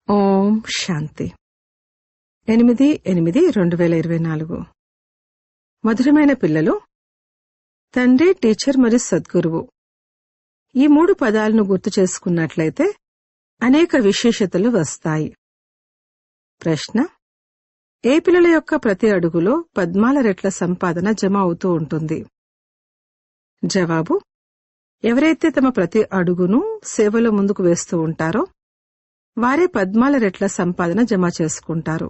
ఓం శాంతి 8/8/2024 మధురమైన పిల్లలు, తండ్రి, టీచర్ మరియు సద్గురువు ఈ 3 పదాలను గుర్తు చేసుకున్నట్లయితే అనేక విశేషతలు వస్తాయి. ప్రశ్న: ఏ పిల్లల యొక్క ప్రతి అడుగులో పద్మాల రెట్ల సంపాదన జమ అవుతూ ఉంటుంది? జవాబు: ఎవరైతే తమ ప్రతి అడుగును సేవలో ముందుకు వేస్తూ ఉంటారో వారే పద్మాల రెట్ల సంపాదన జమ చేసుకుంటారు.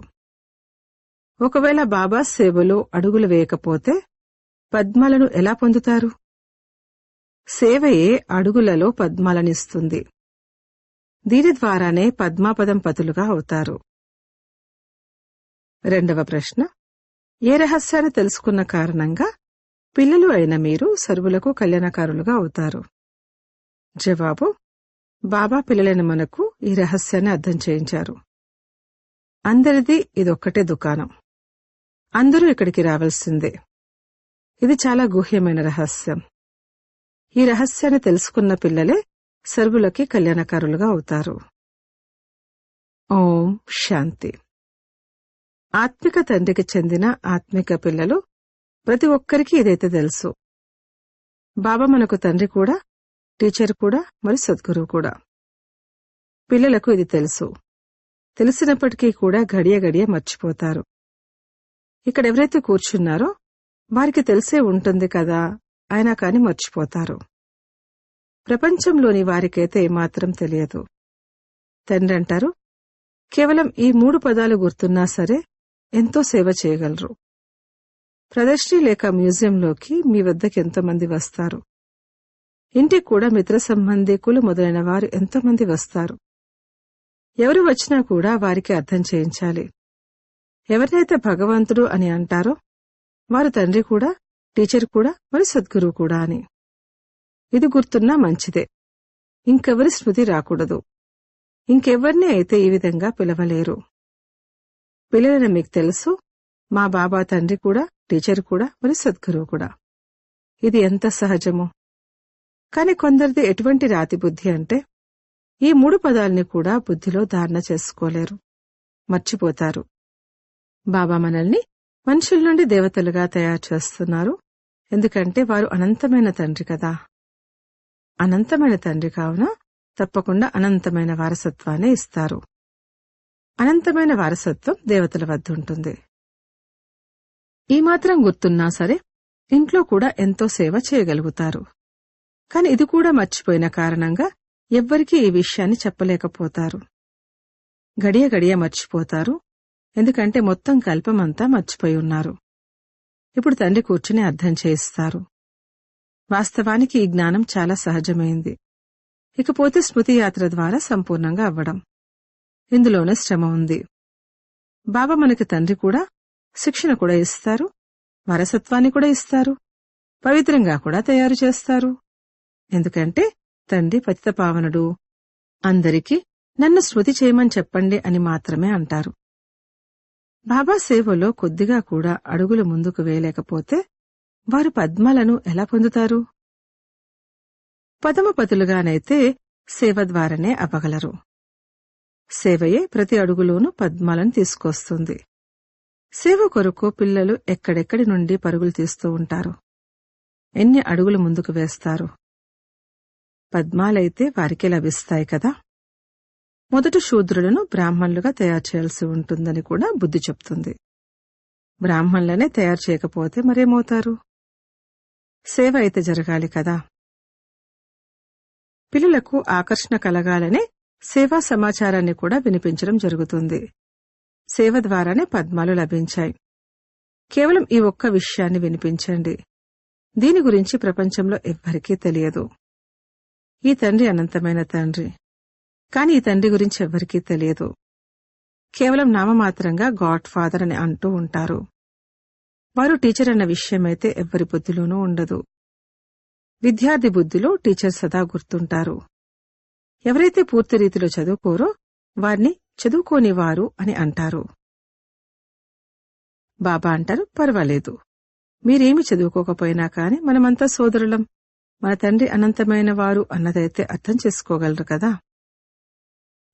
ఒకవేళ బాబా సేవలో అడుగులు వేయకపోతే పద్మాలను ఎలా పొందుతారు? సేవయే అడుగులలో పద్మాలనిస్తుంది. దీని ద్వారానే పద్మాపదం పతులుగా అవుతారు. రెండవ ప్రశ్న: ఏ రహస్యాన్ని తెలుసుకున్న కారణంగా పిల్లలు అయిన మీరు సర్వులకు కళ్యాణకారులుగా అవుతారు? జవాబు: బాబా పిల్లలైన మనకు ఈ రహస్యాన్ని అర్థం చేయించారు. అందరిది ఇదొక్కటే దుకాణం, అందరూ ఇక్కడికి రావాల్సిందే. ఇది చాలా గుహ్యమైన రహస్యం. ఈ రహస్యాన్ని తెలుసుకున్న పిల్లలే సర్వులకి కళ్యాణకారులుగా అవుతారు. ఓం శాంతి. ఆత్మిక తండ్రికి చెందిన ఆత్మిక పిల్లలు ప్రతి ఒక్కరికి ఇదైతే తెలుసు. బాబా మనకు తండ్రి కూడా, టీచర్ కూడా మరియు సద్గురువు కూడా. పిల్లలకు ఇది తెలుసు. తెలిసినప్పటికీ కూడా గడియ గడియ మర్చిపోతారు. ఇక్కడ ఎవరైతే కూర్చున్నారో వారికి తెలిసే ఉంటుంది కదా, అయినా కాని మర్చిపోతారు. ప్రపంచంలోని వారికైతే ఏమాత్రం తెలియదు. తండ్రి అంటారు, కేవలం ఈ 3 పదాలు గుర్తున్నా సరే ఎంతో సేవ చేయగలరు. ప్రదర్శని లేక మ్యూజియంలోకి మీ వద్దకు ఎంతోమంది వస్తారు. ఇంటికి కూడా మిత్ర సంబంధికులు మొదలైన వారు ఎంతోమంది వస్తారు. ఎవరు వచ్చినా కూడా వారికి అర్థం చేయించాలి. ఎవరినైతే భగవంతుడు అని అంటారో వారు తండ్రి కూడా, టీచర్ కూడా మరియు సద్గురువు కూడా అని. ఇది గుర్తున్నా మంచిదే. ఇంకెవరి స్మృతి రాకూడదు. ఇంకెవరిని అయితే ఈ విధంగా పిలవలేరు. పిల్లలని మీకు తెలుసు, మా బాబా తండ్రి కూడా, టీచర్ కూడా మరియు సద్గురువు కూడా. ఇది ఎంత సహజమో. కాని కొందరిది ఎటువంటి రాతి బుద్ధి అంటే ఈ 3 పదాల్ని కూడా బుద్ధిలో ధారణ చేసుకోలేరు, మర్చిపోతారు. బాబా మనల్ని మనుషుల నుండి దేవతలుగా తయారు చేస్తున్నారు. ఎందుకంటే వారు అనంతమైన తండ్రి కదా. అనంతమైన తండ్రి కావున తప్పకుండా అనంతమైన వారసత్వాన్ని ఇస్తారు. అనంతమైన వారసత్వం దేవతల వద్ద ఉంటుంది. ఈ మాత్రం గుర్తున్నా సరే ఇంట్లో కూడా ఎంతో సేవ చేయగలుగుతారు. కాని ఇది కూడా మర్చిపోయిన కారణంగా ఎవ్వరికీ ఈ విషయాన్ని చెప్పలేకపోతారు. గడియ గడియ మర్చిపోతారు. ఎందుకంటే మొత్తం కల్పమంతా మర్చిపోయి ఉన్నారు. ఇప్పుడు తండ్రి కూర్చుని అర్థం చేయిస్తారు. వాస్తవానికి ఈ జ్ఞానం చాలా సహజమైంది. ఇకపోతే స్మృతి యాత్ర ద్వారా సంపూర్ణంగా అవ్వడం. ఇందులోనే శ్రమ ఉంది. బాబా మనకి తండ్రి కూడా, శిక్షణ కూడా ఇస్తారు, వారసత్వాన్ని కూడా ఇస్తారు, పవిత్రంగా కూడా తయారు చేస్తారు. ఎందుకంటే తండ్రి పతిత పావనుడు. అందరికీ నన్ను స్మృతి చేయమని చెప్పండి అని మాత్రమే అంటారు. బాబా సేవలో కొద్దిగా కూడా అడుగులు ముందుకు వేయలేకపోతే వారు పద్మాలను ఎలా పొందుతారు? పదమపతులుగానైతే సేవ ద్వారానే అవ్వగలరు. సేవయే ప్రతి అడుగులోనూ పద్మాలను తీసుకొస్తుంది. సేవ కొరకు పిల్లలు ఎక్కడెక్కడి నుండి పరుగులు తీస్తూ ఉంటారు. ఎన్ని అడుగులు ముందుకు వేస్తారు? పద్మాలైతే వారికే లభిస్తాయి కదా. మొదట శూద్రులను బ్రాహ్మణులుగా తయారు చేయాల్సి ఉంటుందని కూడా బుద్ధి చెప్తుంది. బ్రాహ్మణులనే తయారు చేయకపోతే మరేమవుతారు? సేవ అయితే జరగాలి కదా. పిల్లలకు ఆకర్షణ కలగాలనే సేవా సమాచారాన్ని కూడా వినిపించడం జరుగుతుంది. సేవ ద్వారానే పద్మాలు లభించాయి. కేవలం ఈ ఒక్క విషయాన్ని వినిపించండి. దీని గురించి ప్రపంచంలో ఎవ్వరికీ తెలియదు. ఈ తండ్రి అనంతమైన తండ్రి, కాని ఈ తండ్రి గురించి ఎవ్వరికీ తెలియదు. కేవలం నామమాత్రంగా గాడ్ ఫాదర్ అని అంటూ ఉంటారు. వారు టీచర్ అన్న విషయమైతే ఎవ్వరి బుద్ధిలోనూ ఉండదు. విద్యార్థి బుద్ధిలో టీచర్ సదా గుర్తుంటారు. ఎవరైతే పూర్తి రీతిలో చదువుకోరో వారిని చదువుకోనివారు అని అంటారు. బాబా అంటారు, పర్వాలేదు, మీరేమి చదువుకోకపోయినా కాని మనమంతా సోదరులం, మన తండ్రి అనంతమైన వారు అన్నదైతే అర్థం చేసుకోగలరు కదా.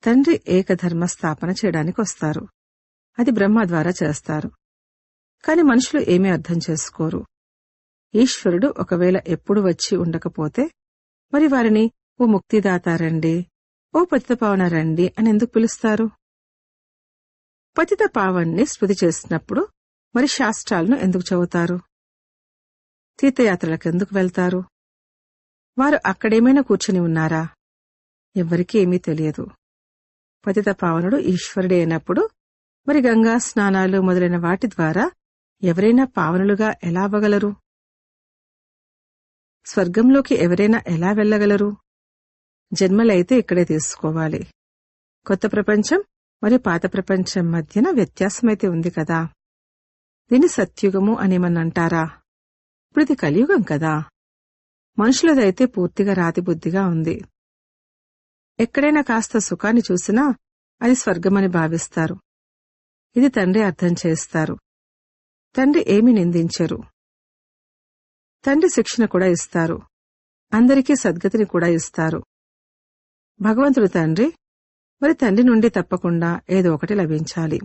తండ్రి ఏకధర్మ స్థాపన చేయడానికి వస్తారు. అది బ్రహ్మ ద్వారా చేస్తారు. కాని మనుషులు ఏమీ అర్థం చేసుకోరు. ఈశ్వరుడు ఒకవేళ ఎప్పుడు వచ్చి ఉండకపోతే మరి వారిని ఓ ముక్తిదాత రండి, ఓ పతితపావన రండి అని ఎందుకు పిలుస్తారు? పతితపావన్ని స్మృతి చేసినప్పుడు మరి శాస్త్రాలను ఎందుకు చదువుతారు? తీర్థయాత్రలకెందుకు వెళ్తారు? వారు అక్కడేమైనా కూర్చుని ఉన్నారా? ఎవ్వరికీ ఏమీ తెలియదు. పతితపావనుడు ఈశ్వరుడే అయినప్పుడు మరి గంగా స్నానాలు మొదలైన వాటి ద్వారా ఎవరైనా పావనులుగా ఎలా అవ్వగలరు? స్వర్గంలోకి ఎవరైనా ఎలా వెళ్లగలరు? జన్మలైతే ఇక్కడే తీసుకోవాలి. కొత్త ప్రపంచం మరియు పాత ప్రపంచం మధ్యన వ్యత్యాసమైతే ఉంది కదా. దీన్ని సత్యుగము అనేమన్నంటారా? ఇప్పుడు ఇది కలియుగం కదా. మనుషులదైతే పూర్తిగా రాతిబుద్ధిగా ఉంది. ఎక్కడైనా కాస్త సుఖాన్ని చూసినా అది స్వర్గమని భావిస్తారు. ఇది తండ్రి అర్థం చేస్తారు. తండ్రి ఏమీ నిందించరు. తండ్రి శిక్షణ కూడా ఇస్తారు. అందరికీ సద్గతిని కూడా ఇస్తారు. భగవంతుడు తండ్రి, మరి తండ్రి నుండి తప్పకుండా ఏదో ఒకటి లభించాలి.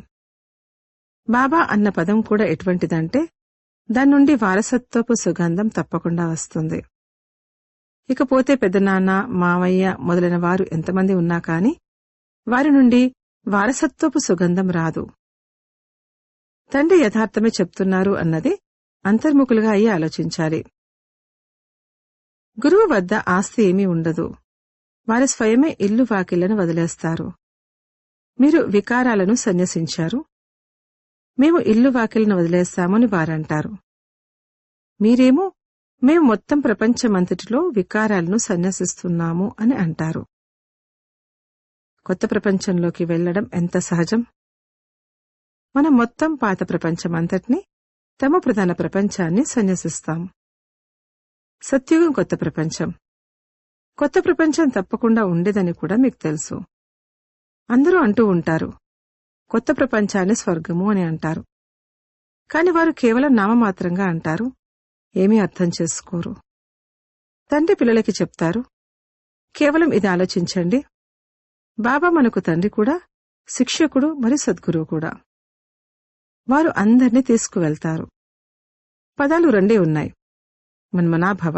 బాబా అన్న పదం కూడా ఎటువంటిదంటే దాని నుండి వారసత్వపు సుగంధం తప్పకుండా వస్తుంది. ఇకపోతే పెద్దనాన్న, మావయ్య మొదలైన వారు ఎంతమంది ఉన్నా కాని వారి నుండి వారసత్వపు సుగంధం రాదు. తండ్రి యథార్థమే చెప్తున్నారు అన్నది అంతర్ముఖులుగా అయ్యి ఆలోచించాలి. గురువు వద్ద ఆస్తి ఏమీ ఉండదు. వారి స్వయమే ఇల్లు వాకిళ్లను వదిలేస్తారు. మీరు వికారాలను సన్యసించారు. మేము ఇల్లు వాకిళ్లను వదిలేస్తామని వారంటారు. మీరేమో మేము మొత్తం ప్రపంచమంతటిలో వికారాలను సన్యసిస్తున్నాము అని అంటారు. కొత్త ప్రపంచంలోకి వెళ్లడం ఎంత సహజం. మనం మొత్తం పాత ప్రపంచమంతటినీ, తమ ప్రధాన ప్రపంచాన్ని సన్యసిస్తాం. సత్యుగం కొత్త ప్రపంచం. కొత్త ప్రపంచం తప్పకుండా ఉండేదని కూడా మీకు తెలుసు. అందరూ అంటూ ఉంటారు, కొత్త ప్రపంచాన్ని స్వర్గము అని అంటారు. కాని వారు కేవలం నామమాత్రంగా అంటారు, ఏమీ అర్థం చేసుకోరు. తండ్రి పిల్లలకి చెప్తారు, కేవలం ఇది ఆలోచించండి, బాబా మనకు తండ్రి కూడా, శిక్షకుడు మరియు సద్గురువు కూడా. వారు అందర్నీ తీసుకువెళ్తారు. పదాలు రెండే ఉన్నాయి, మన్మనాభవ.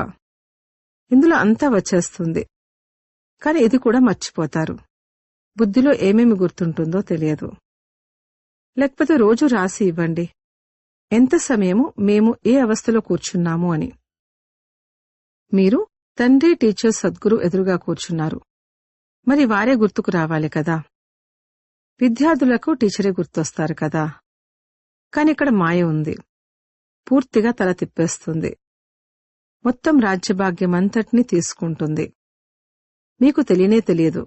ఇందులో అంతా వచ్చేస్తుంది. కాని ఇది కూడా మర్చిపోతారు. బుద్ధిలో ఏమేమి గుర్తుంటుందో తెలియదు. లేకపోతే రోజు రాసి ఇవ్వండి, ఎంత సమయము మేము ఏ అవస్థలో కూర్చున్నాము అని. మీరు తండ్రి, టీచర్, సద్గురు ఎదురుగా కూర్చున్నారు. మరి వారే గుర్తుకు రావాలి కదా. విద్యార్థులకు టీచరే గుర్తొస్తారు కదా. కాని ఇక్కడ మాయ ఉంది. పూర్తిగా తల తిప్పేస్తుంది. మొత్తం రాజ్యభాగ్యమంతటినీ తీసుకుంటుంది. మీకు తెలియనే తెలియదు.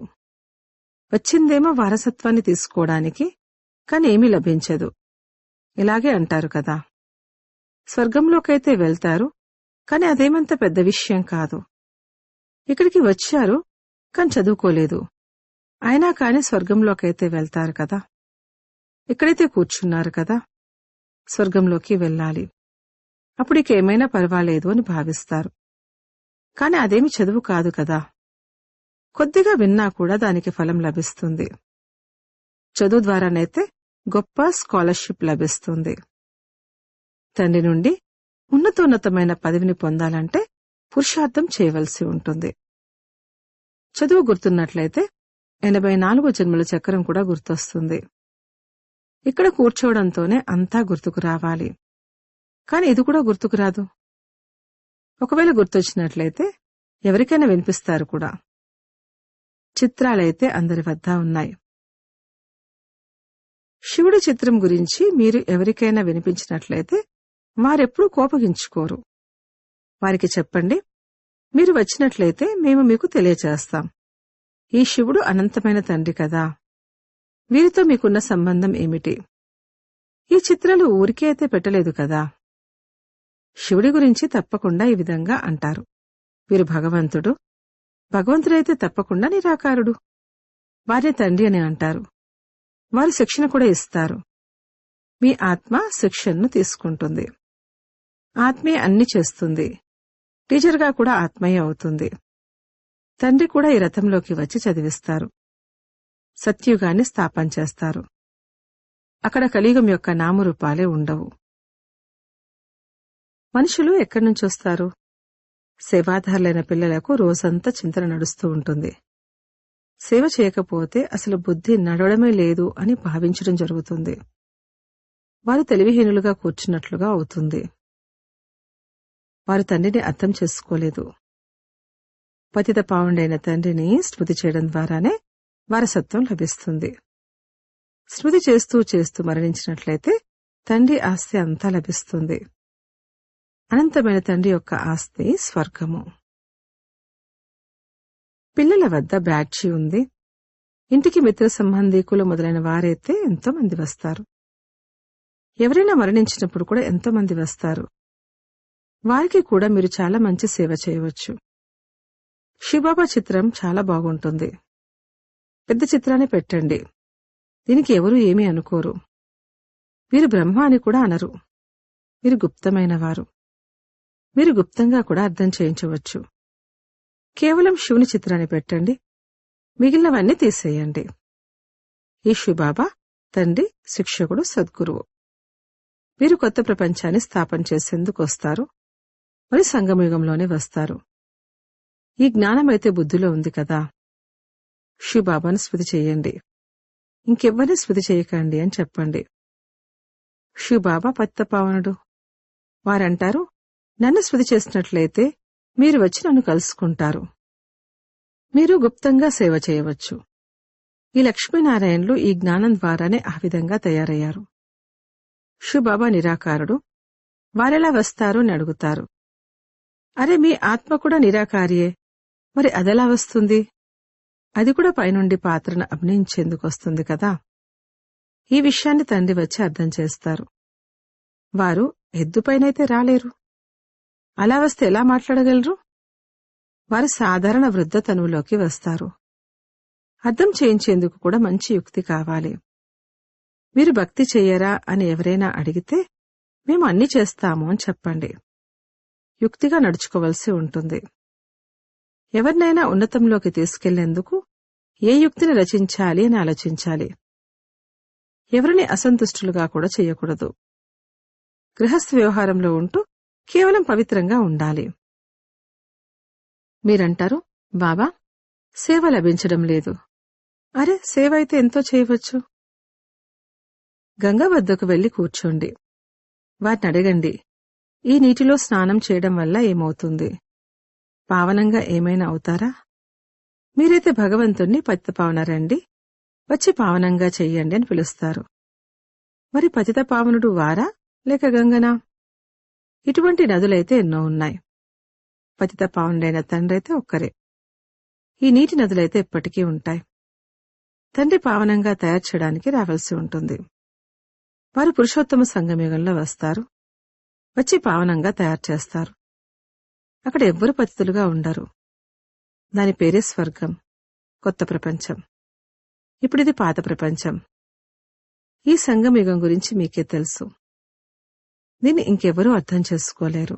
వచ్చిందేమో వారసత్వాన్ని తీసుకోవడానికి, కాని ఏమీ లభించదు. ఇలాగే అంటారు కదా. స్వర్గంలోకైతే వెళ్తారు, కాని అదేమంత పెద్ద విషయం కాదు. ఇక్కడికి వచ్చారు, కాని చదువుకోలేదు. అయినా కాని స్వర్గంలోకైతే వెళ్తారు కదా. ఇక్కడైతే కూర్చున్నారు కదా, స్వర్గంలోకి వెళ్ళాలి. అప్పుడు ఇకేమైనా పర్వాలేదు అని భావిస్తారు. కాని అదేమి చదువు కాదు కదా. కొద్దిగా విన్నా కూడా దానికి ఫలం లభిస్తుంది. చదువు ద్వారానైతే గొప్ప స్కాలర్షిప్ లభిస్తుంది. తండ్రి నుండి ఉన్నతోన్నతమైన పదవిని పొందాలంటే పురుషార్థం చేయవలసి ఉంటుంది. చదువు గుర్తున్నట్లయితే 84 జన్మల చక్రం కూడా గుర్తొస్తుంది. ఇక్కడ కూర్చోవడంతోనే అంతా గుర్తుకు రావాలి. కాని ఇది కూడా గుర్తుకు రాదు. ఒకవేళ గుర్తొచ్చినట్లయితే ఎవరికైనా వినిపిస్తారు కూడా. చిత్రాలైతే అందరి వద్ద ఉన్నాయి. శివుడి చిత్రం గురించి మీరు ఎవరికైనా వినిపించినట్లయితే వారెప్పుడూ కోపగించుకోరు. వారికి చెప్పండి, మీరు వచ్చినట్లయితే మేము మీకు తెలియచేస్తాం. ఈ శివుడు అనంతమైన తండ్రి కదా. వీరితో మీకున్న సంబంధం ఏమిటి? ఈ చిత్రాలు ఊరికే అయితే పెట్టలేదు కదా. శివుడి గురించి తప్పకుండా ఈ విధంగా అంటారు. వీరు భగవంతుడు. భగవంతుడైతే తప్పకుండా నిరాకారుడు. వారే తండ్రి అని అంటారు. వారు శిక్షణ కూడా ఇస్తారు. మీ ఆత్మ శిక్షణను తీసుకుంటుంది. ఆత్మే అన్ని చేస్తుంది. టీచర్గా కూడా ఆత్మయే అవుతుంది. తండ్రి కూడా ఈ రథంలోకి వచ్చి చదివిస్తారు. సత్యుగాన్ని స్థాపన చేస్తారు. అక్కడ కలియుగం యొక్క నామరూపాలే ఉండవు. మనుషులు ఎక్కడి నుంచి వస్తారు? సేవాధారులైన పిల్లలకు రోజంతా చింతన నడుస్తూ ఉంటుంది. సేవ చేయకపోతే అసలు బుద్ధి నడవడమే లేదు అని భావించడం జరుగుతుంది. వారు తెలివిహీనులుగా కూర్చున్నట్లుగా అవుతుంది. వారు తండ్రిని అర్థం చేసుకోలేదు. పతిత పావనుడైన తండ్రిని స్మృతి చేయడం ద్వారానే వారసత్వం లభిస్తుంది. స్మృతి చేస్తూ చేస్తూ మరణించినట్లయితే తండ్రి ఆస్తి అంతా లభిస్తుంది. అనంతమైన తండ్రి యొక్క ఆస్తి స్వర్గము. పిల్లల వద్ద బ్యాడ్జీ ఉంది. ఇంటికి మిత్ర సంబంధీకులు మొదలైన వారైతే ఎంతో మంది వస్తారు. ఎవరైనా మరణించినప్పుడు కూడా ఎంతో మంది వస్తారు. వారికి కూడా మీరు చాలా మంచి సేవ చేయవచ్చు. శివబాబా చిత్రం చాలా బాగుంటుంది. పెద్ద చిత్రాన్ని పెట్టండి. దీనికి ఎవరూ ఏమీ అనుకోరు. వీరు బ్రహ్మ అని కూడా అనరు. వీరు గుప్తమైన వారు. మీరు గుప్తంగా కూడా అర్థం చేయించవచ్చు. కేవలం శివుని చిత్రాన్ని పెట్టండి. మిగిలినవన్నీ తీసేయండి. ఈ శివబాబా తండ్రి, శిక్షకుడు, సద్గురువు. వీరు కొత్త ప్రపంచాన్ని స్థాపన చేసేందుకు వస్తారు. మరి సంగమయుగంలోనే వస్తారు. ఈ జ్ఞానమైతే బుద్ధిలో ఉంది కదా. శివబాబాను స్మృతి చెయ్యండి. ఇంకెవ్వరిని స్మృతి చేయకండి అని చెప్పండి. శివబాబా పతితపావనుడు. వారంటారు, నన్ను స్మృతి చేసినట్లయితే మీరు వచ్చి నన్ను కలుసుకుంటారు. మీరు గుప్తంగా సేవ చేయవచ్చు. ఈ లక్ష్మీనారాయణులు ఈ జ్ఞానం ద్వారానే ఆ విధంగా తయారయ్యారు. శివబాబా నిరాకారుడు. వారెలా వస్తారు అని అడుగుతారు. అరే, మీ ఆత్మ కూడా నిరాకారియే, మరి అదెలా వస్తుంది? అది కూడా పైనుండి పాత్రను అభినయించేందుకు వస్తుంది కదా. ఈ విషయాన్ని తండ్రి వచ్చి అర్థం చేస్తారు. వారు ఎద్దుపైనైతే రాలేరు. అలా వస్తే ఎలా మాట్లాడగలరు? వారు సాధారణ వృద్ధ తనువులోకి వస్తారు. అర్థం చేయించేందుకు కూడా మంచి యుక్తి కావాలి. మీరు భక్తి చెయ్యరా అని ఎవరైనా అడిగితే మేము అన్నీ చేస్తాము అని చెప్పండి. యుక్తిగా నడుచుకోవలసి ఉంటుంది. ఎవరినైనా ఉన్నతంలోకి తీసుకెళ్లేందుకు ఏ యుక్తిని రచించాలి అని ఆలోచించాలి. ఎవరిని అసంతుష్టులుగా కూడా చేయకూడదు. గృహస్థ వ్యవహారంలో ఉంటూ కేవలం పవిత్రంగా ఉండాలి. మీరంటారు, బాబా సేవ లభించడం లేదు. అరే, సేవ అయితే ఎంతో చేయవచ్చు. గంగ వద్దకు వెళ్లి కూర్చోండి. వారిని అడగండి, ఈ నీటిలో స్నానం చేయడం వల్ల ఏమవుతుంది? పావనంగా ఏమైనా అవుతారా? మీరైతే భగవంతుణ్ణి పతితపావనరండి, వచ్చి పావనంగా చెయ్యండి అని పిలుస్తారు. మరి పతితపావనుడు వారా లేక గంగనా? ఇటువంటి నదులైతే ఎన్నో ఉన్నాయి. పతితపావనుడైన తండ్రైతే ఒక్కరే. ఈ నీటి నదులైతే ఎప్పటికీ ఉంటాయి. తండ్రి పావనంగా తయారు చేయడానికి రావాల్సి ఉంటుంది. వారు పురుషోత్తమ సంగమయుగంలో వస్తారు. వచ్చి పావనంగా తయారు చేస్తారు. అక్కడ ఎవ్వరు పతితులుగా ఉండరు. దాని పేరే స్వర్గం, కొత్త ప్రపంచం. ఇప్పుడిది పాత ప్రపంచం. ఈ సంగమయుగం గురించి మీకే తెలుసు. దీన్ని ఇంకెవరూ అర్థం చేసుకోలేరు.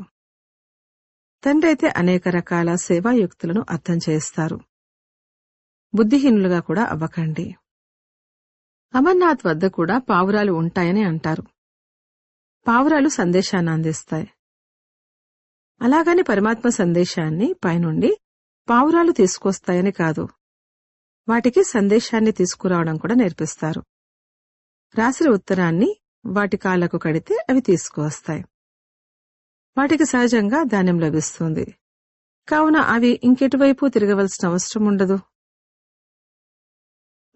తండ్రి అయితే అనేక రకాల సేవాయుక్తులను అర్థం చేస్తారు. బుద్ధిహీనులుగా కూడా అవ్వకండి. అమర్నాథ్ వద్ద కూడా పావురాలు ఉంటాయని అంటారు. పావురాలు సందేశాన్ని అందిస్తాయి. అలాగని పరమాత్మ సందేశాన్ని పైనుండి పావురాలు తీసుకొస్తాయని కాదు. వాటికి సందేశాన్ని తీసుకురావడం కూడా నేర్పిస్తారు. రాసిన ఉత్తరాన్ని వాటి కాళ్లకు కడితే అవి తీసుకువస్తాయి. వాటికి సహజంగా ధాన్యం లభిస్తుంది. కావున అవి ఇంకెటువైపు తిరగవలసిన అవసరం ఉండదు.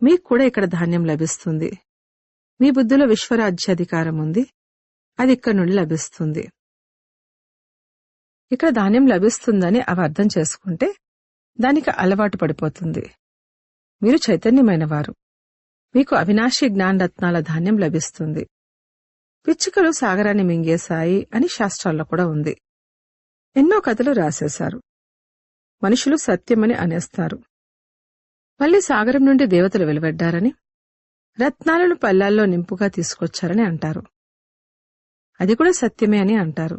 మీకు కూడా ఇక్కడ ధాన్యం లభిస్తుంది. మీ బుద్ధిలో విశ్వరాజ్యాధికారం ఉంది. అది ఇక్కడి నుండి లభిస్తుంది. ఇక్కడ ధాన్యం లభిస్తుందని అవి అర్థం చేసుకుంటే దానికి అలవాటు పడిపోతుంది. మీరు చైతన్యమైన వారు. మీకు అవినాశి జ్ఞానరత్నాల ధాన్యం లభిస్తుంది. పిచ్చుకలు సాగరాన్ని మింగేశాయి అని శాస్త్రాల్లో కూడా ఉంది. ఎన్నో కథలు రాసేశారు. మనుషులు సత్యమని అనేస్తారు. మళ్లీ సాగరం నుండి దేవతలు వెలువడ్డారని, రత్నాలను పల్లాల్లో నింపుగా తీసుకొచ్చారని అంటారు. అది కూడా సత్యమే అని అంటారు.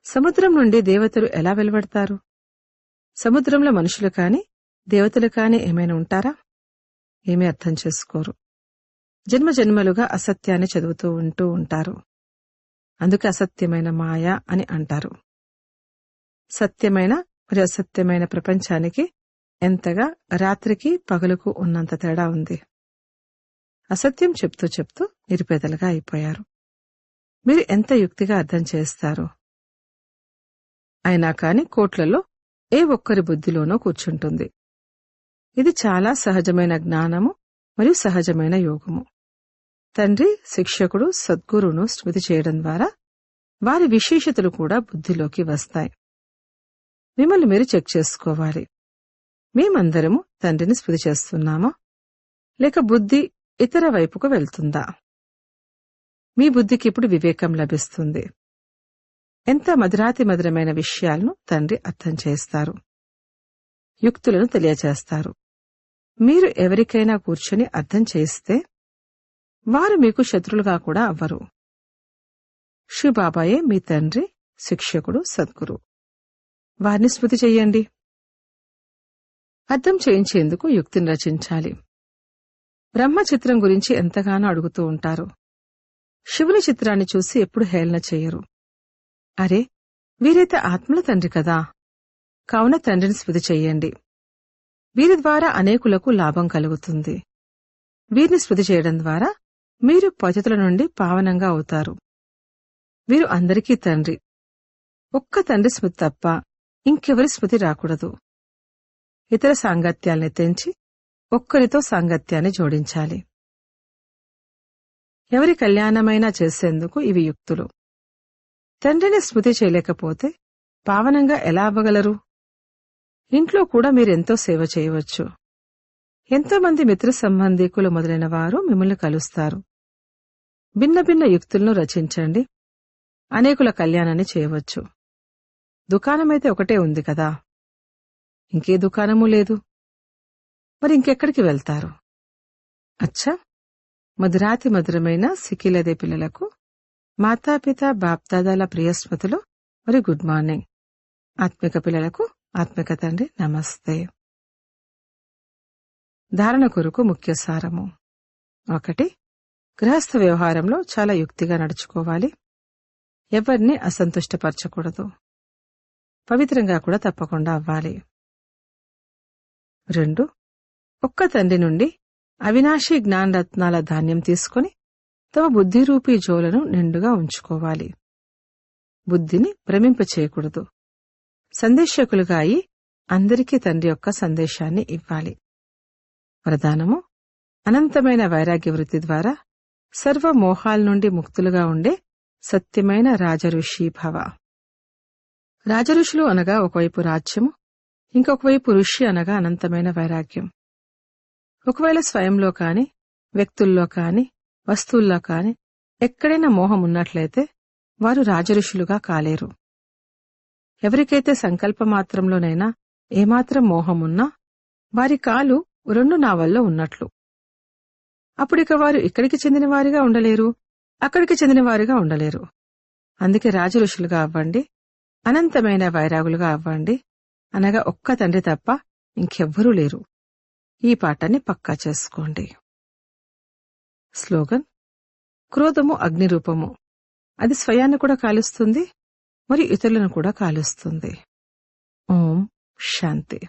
సముద్రం నుండి దేవతలు ఎలా వెలువడతారు? సముద్రంలో మనుషులు కాని దేవతలు కాని ఏమైనా ఉంటారా? ఏమీ అర్థం చేసుకోరు. జన్మ జన్మలుగా అసత్యాన్ని చదువుతూ ఉంటూ ఉంటారు. అందుకే అసత్యమైన మాయ అని అంటారు. సత్యమైన మరియు అసత్యమైన ప్రపంచానికి ఎంతగా రాత్రికి పగలుకు ఉన్నంత తేడా ఉంది. అసత్యం చెప్తూ చెప్తూ నిరుపేదలుగా అయిపోయారు. మీరు ఎంత యుక్తిగా అర్థం చేస్తారు? అయినా కాని కోట్లలో ఏ ఒక్కరి బుద్ధిలోనో కూర్చుంటుంది. ఇది చాలా సహజమైన జ్ఞానము మరియు సహజమైన యోగము. తండ్రి, శిక్షకుడు, సద్గురువును స్మృతి చేయడం ద్వారా వారి విశేషతలు కూడా బుద్ధిలోకి వస్తాయి. మిమ్మల్ని మీరు చెక్ చేసుకోవాలి. మేమందరము తండ్రిని స్మృతి చేస్తున్నామా, లేక బుద్ధి ఇతర వైపుకు వెళ్తుందా? మీ బుద్ధికి ఇప్పుడు వివేకం లభిస్తుంది. ఎంత మధురాతి మధురమైన విషయాలను తండ్రి అర్థం చేస్తారు, యుక్తులను తెలియచేస్తారు. మీరు ఎవరికైనా కూర్చొని అర్థం చేస్తే వారు మీకు శత్రులుగా కూడా అవ్వరు. శివబాబాయే మీ తండ్రి, శిక్షకుడు, సద్గురు. వారిని స్మృతి చెయ్యండి. అర్థం చేయించేందుకు యుక్తిని రచించాలి. బ్రహ్మ చిత్రం గురించి ఎంతగానో అడుగుతూ ఉంటారు. శివుని చిత్రాన్ని చూసి ఎప్పుడు హేళన చెయ్యరు. అరే, వీరైతే ఆత్మల తండ్రి కదా, కావున తండ్రిని స్మృతి చెయ్యండి. వీరి ద్వారా అనేకులకు లాభం కలుగుతుంది. వీరిని స్మృతి చేయడం ద్వారా మీరు పతితుల నుండి పావనంగా అవుతారు. వీరు అందరికీ తండ్రి. ఒక్క తండ్రి స్మృతి తప్ప ఇంకెవరి స్మృతి రాకూడదు. ఇతర సాంగత్యాల్ని తెంచి ఒక్కరితో సాంగత్యాన్ని జోడించాలి. ఎవరి కళ్యాణమైనా చేసేందుకు ఇవి యుక్తులు. తండ్రిని స్మృతి చేయలేకపోతే పావనంగా ఎలా అవ్వగలరు? ఇంట్లో కూడా మీరెంతో సేవ చేయవచ్చు. ఎంతో మంది మిత్ర సంబంధీకులు మొదలైన వారు మిమ్మల్ని కలుస్తారు. భిన్న భిన్న యుక్తులను రచించండి. అనేకుల కళ్యాణాన్ని చేయవచ్చు. దుకాణమైతే ఒకటే ఉంది కదా, ఇంకే దుకాణమూ లేదు. మరి ఇంకెక్కడికి వెళ్తారు? అచ్చా, మధురాతి మధురమైన సిక్కిలదే పిల్లలకు మాతాపిత బాప్దాదాల ప్రియస్మృతులు మరియు గుడ్ మార్నింగ్. ఆత్మిక పిల్లలకు ఆత్మిక తండ్రి నమస్తే. ధారణ కొరకు ముఖ్య సారము. 1. గృహస్థ వ్యవహారంలో చాలా యుక్తిగా నడుచుకోవాలి. ఎవరిని అసంతుష్టపరచకూడదు. పవిత్రంగా కూడా తప్పకుండా అవ్వాలి. 2. ఒక్క తండ్రి నుండి అవినాశీ జ్ఞానరత్నాల ధాన్యం తీసుకుని తమ బుద్ధిరూపీ జోలను నిండుగా ఉంచుకోవాలి. బుద్ధిని భ్రమింపచేయకూడదు. సందేశకులుగా అయి అందరికీ తండ్రి యొక్క సందేశాన్ని ఇవ్వాలి. వరదానము: అనంతమైన వైరాగ్య వృత్తి ద్వారా సర్వ మోహాల నుండి ముక్తులుగా ఉండే సత్యమైన రాజఋషి భవ. రాజఋషులు అనగా ఒకవైపు రాజ్యము, ఇంకొకవైపు ఋషి అనగా అనంతమైన వైరాగ్యం. ఒకవేళ స్వయంలో కాని, వ్యక్తుల్లో కాని, వస్తువుల్లో కాని ఎక్కడైనా మోహం ఉన్నట్లయితే వారు రాజఋషులుగా కాలేరు. ఎవరికైతే సంకల్పమాత్రంలోనైనా ఏమాత్రం మోహమున్నా వారి కాలు 2 నావల్లో ఉన్నట్లు. అప్పుడిక వారు ఇక్కడికి చెందినవారిగా ఉండలేరు, అక్కడికి చెందినవారిగా ఉండలేరు. అందుకే రాజఋషులుగా అవ్వండి, అనంతమైన వైరాగులుగా అవ్వండి. అనగా ఒక్క తండ్రి తప్ప ఇంకెవ్వరూ లేరు. ఈ పాఠాన్ని పక్కా చేసుకోండి. స్లోగన్: క్రోధము అగ్నిరూపము. అది స్వయాన్ని కూడా కాలుస్తుంది మరియు ఇతరులను కూడా కాలుస్తుంది. ఓం శాంతి.